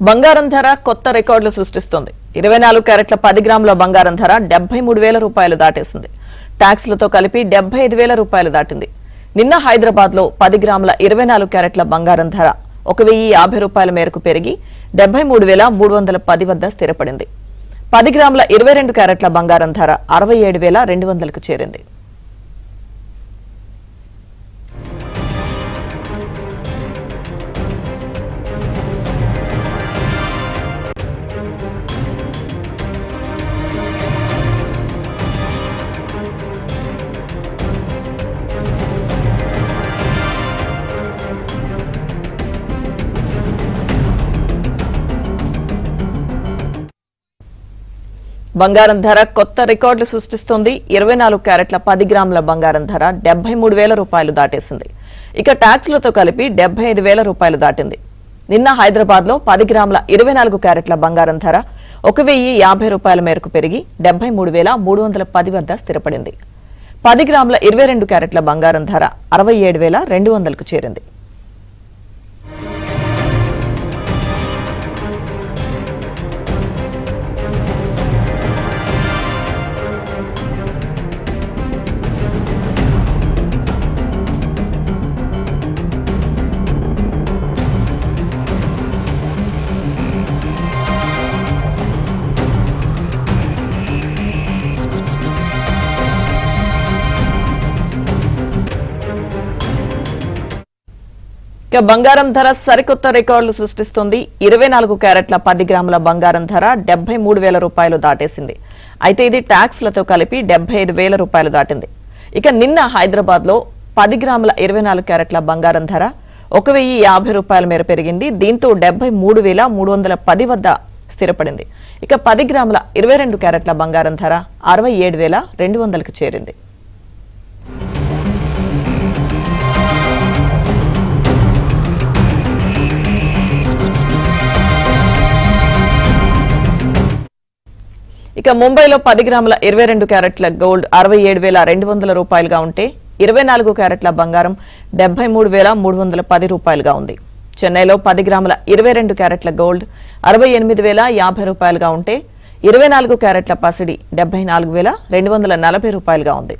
బంగారం ధర కొత్త రికార్డులు సృష్టిస్తోంది. 24 క్యారెట్ల 10 గ్రాముల బంగారం ధర 73,000 రూపాయలు దాటేసింది. ట్యాక్స్లతో కలిపి 75,000 రూపాయలు దాటింది. నిన్న హైదరాబాద్ లో 10 గ్రాముల 24 క్యారెట్ల బంగారం ధర 1,050 రూపాయల మేరకు పెరిగి 73,310 వద్ద స్థిరపడింది. 10 గ్రాముల 22 క్యారెట్ల బంగారం ధర 67,200కు చేరింది. బంగారం ధర కొత్త రికార్డులు సృష్టిస్తోంది. 24 క్యారెట్ల 10 గ్రాముల బంగారం ధర 73,000 రూపాయలు దాటేసింది. ఇక ట్యాక్స్లతో కలిపి 75,000 రూపాయలు దాటింది. నిన్న హైదరాబాద్ లో 10 గ్రాముల 24 క్యారెట్ల బంగారం ధర 1,050 రూపాయల మేరకు పెరిగి 73,310 వద్ద స్థిరపడింది. 10 గ్రాముల 22 క్యారెట్ల బంగారం ధర 67,200కు చేరింది. బంగారం ధర సరికొత్త రికార్డులు సృష్టిస్తోంది. 24 క్యారెట్ల 10 గ్రాముల బంగారం ధర 73,000 రూపాయలు దాటేసింది. అయితే ఇది ట్యాక్స్లతో కలిపి 75,000 రూపాయలు దాటింది. ఇక నిన్న హైదరాబాద్ లో 10 గ్రాముల 24 క్యారెట్ల బంగారం ధర 1,050 రూపాయల మేర పెరిగింది. దీంతో 73,310 వద్ద స్థిరపడింది. ఇక 10 గ్రాముల 22 క్యారెట్ల బంగారం ధర 67,200కు చేరింది. ఇక ముంబైలో 10 గ్రాముల 22 క్యారెట్ల గోల్డ్ 67,200 రూపాయలుగా ఉంటే 24 క్యారెట్ల బంగారం 73,310 రూపాయలుగా ఉంది. చెన్నైలో 10 గ్రాముల 22 క్యారెట్ల గోల్డ్ 68,050 రూపాయలుగా ఉంటే 24 క్యారెట్ల పసిడి 74,240 రూపాయలుగా ఉంది.